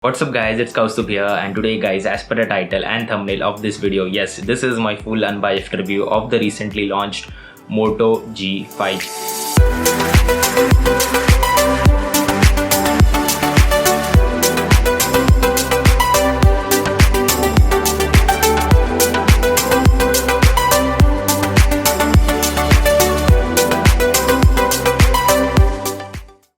What's up guys, it's Kaustubh here, and today guys, as per the title and thumbnail of this video, yes, this is my full unbiased review of the recently launched Moto G5.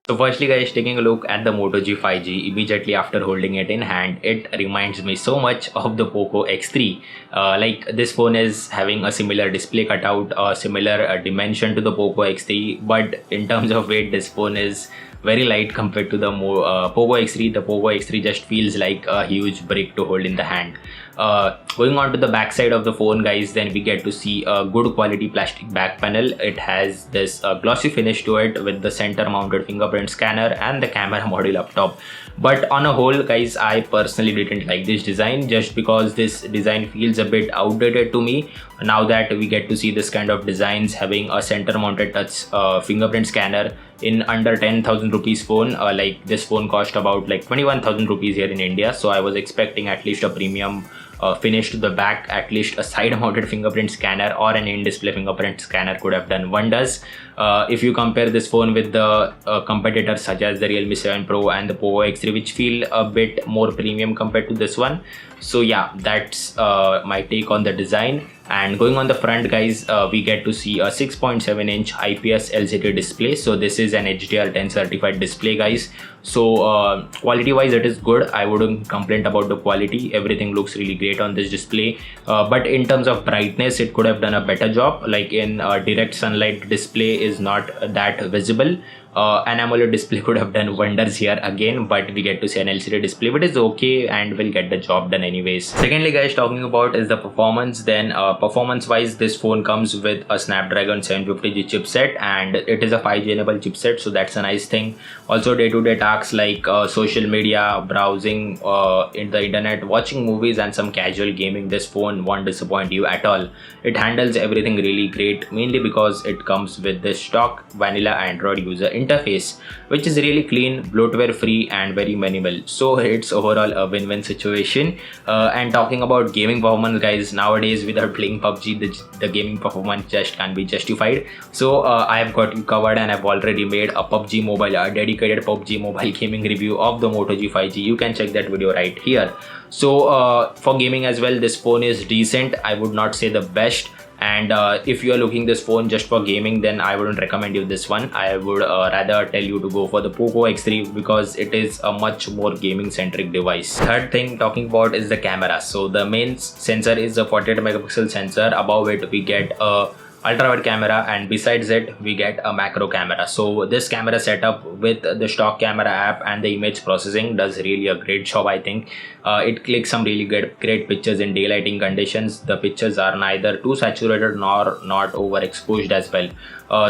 So firstly guys, taking a look at the Moto G5G immediately after holding it in hand, it reminds me so much of the Poco X3. Like this phone is having a similar display cutout, a similar dimension to the Poco X3, but in terms of weight, this phone is very light compared to the Poco X3. The Poco X3 just feels like a huge brick to hold in the hand. Going on to the back side of the phone guys, then we get to see a good quality plastic back panel. It has this glossy finish to it with the center mounted fingerprint scanner and the camera module up top. But on a whole guys, I personally didn't like this design, just because this design feels a bit outdated to me. Now that we get to see this kind of designs having a center mounted touch fingerprint scanner in under 10,000 rupees phone, like this phone cost about like 21,000 rupees here in India, so I was expecting at least a premium finish to the back. At least a side mounted fingerprint scanner or an in-display fingerprint scanner could have done wonders. If you compare this phone with the competitors such as the Realme 7 Pro and the Poco X3, which feel a bit more premium compared to this one. So yeah, that's my take on the design. And going on the front guys, we get to see a 6.7 inch IPS LCD display. So this is an HDR10 certified display guys. So quality wise it is good. I wouldn't complain about the quality. Everything looks really great on this display, but in terms of brightness it could have done a better job. Like in direct sunlight, display is not that visible. An AMOLED display could have done wonders here again, but we get to see an LCD display, but it's okay and we'll get the job done anyways. Secondly guys, talking about is the performance. Then performance wise, this phone comes with a Snapdragon 750G chipset, and it is a 5G enabled chipset, so that's a nice thing. Also day-to-day tasks like social media, browsing in the internet, watching movies and some casual gaming, this phone won't disappoint you at all. It handles everything really great, mainly because it comes with this stock vanilla Android user interface, which is really clean, bloatware free and very minimal. So it's overall a win-win situation. And talking about gaming performance guys, nowadays without playing PUBG, the gaming performance just can't be justified. So I have got you covered, and I've already made a PUBG Mobile, a dedicated PUBG Mobile gaming review of the Moto G5G. You can check that video right here. So for gaming as well, this phone is decent. I would not say the best. And if you are looking this phone just for gaming, then I wouldn't recommend you this one. I would rather tell you to go for the Poco X3, because it is a much more gaming centric device. Third thing talking about is the camera. So the main sensor is a 48 megapixel sensor. Above it we get a ultra wide camera, and besides it we get a macro camera. So this camera setup with the stock camera app and the image processing does really a great job. I think it clicks some really great pictures in daylighting conditions. The pictures are neither too saturated nor not overexposed as well.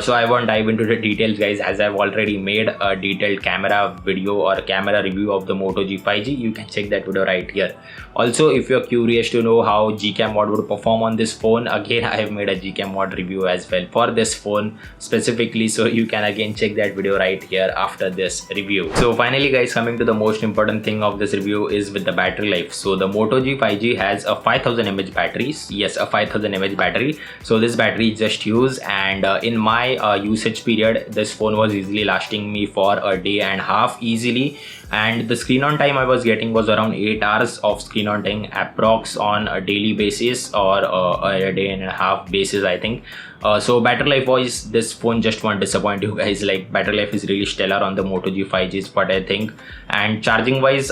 So I won't dive into the details guys, as I've already made a detailed camera video or a camera review of the Moto G5G. You can check that video right here. Also, if you're curious to know how Gcam mod would perform on this phone, again I have made a Gcam mod review as well for this phone specifically, so you can again check that video right here after this review. So finally guys, coming to the most important thing of this review is with the battery life. So the Moto G5G has a 5000 mAh battery. Yes, a 5000 mAh battery. So this battery is just used, and in my usage period, this phone was easily lasting me for a day and a half easily. And the screen on time I was getting was around 8 hours of screen on time approx on a daily basis, or a day and a half basis I think. So battery life wise, this phone just won't disappoint you guys. Like battery life is really stellar on the Moto G5G is what I think. And charging wise,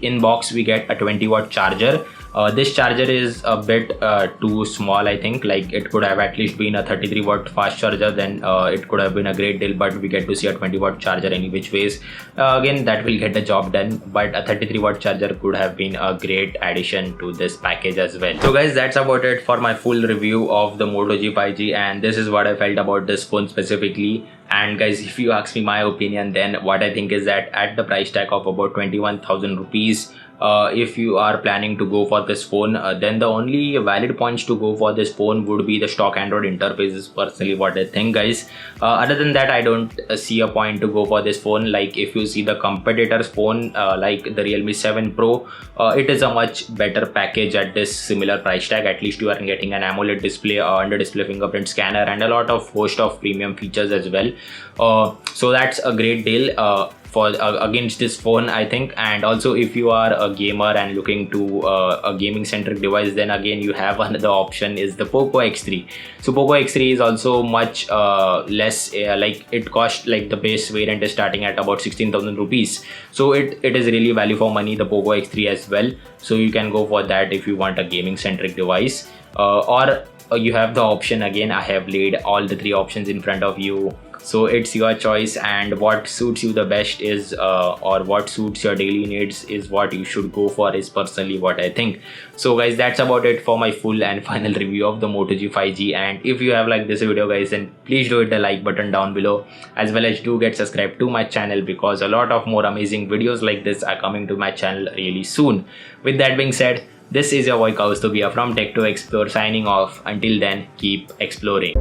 in box we get a 20-watt charger. This charger is a bit too small I think. Like it could have at least been a 33-watt fast charger, then it could have been a great deal, but we get to see a 20-watt charger any which ways. Again, that will get the job done, but a 33-watt charger could have been a great addition to this package as well. So guys, that's about it for my full review of the Moto G5G, and this is what I felt about this phone specifically. And guys, if you ask me my opinion, then what I think is that at the price tag of about 21,000 rupees, if you are planning to go for this phone, then the only valid points to go for this phone would be the stock Android interface, is personally what I think, guys. Other than that, I don't see a point to go for this phone. Like if you see the competitor's phone, like the Realme 7 Pro, it is a much better package at this similar price tag. At least you are getting an AMOLED display, under display fingerprint scanner, and a lot of host of premium features as well. So that's a great deal for against this phone, I think. And also, if you are a gamer and looking to a gaming centric device, then again you have another option, is the Poco X3. So Poco X3 is also much less, like it cost, like the base variant is starting at about 16,000 rupees. So it is really value for money, the Poco X3 as well. So you can go for that if you want a gaming centric device, or you have the option. Again, I have laid all the three options in front of you, so it's your choice, and what suits you the best is or what suits your daily needs is what you should go for, is personally what I think. So guys, that's about it for my full and final review of the Moto G5G. And if you have liked this video, guys, then please do hit the like button down below, as well as do get subscribed to my channel, because a lot of more amazing videos like this are coming to my channel really soon. With that being said, this is your boy Kaustubia from Tech to Explore signing off. Until then, keep exploring.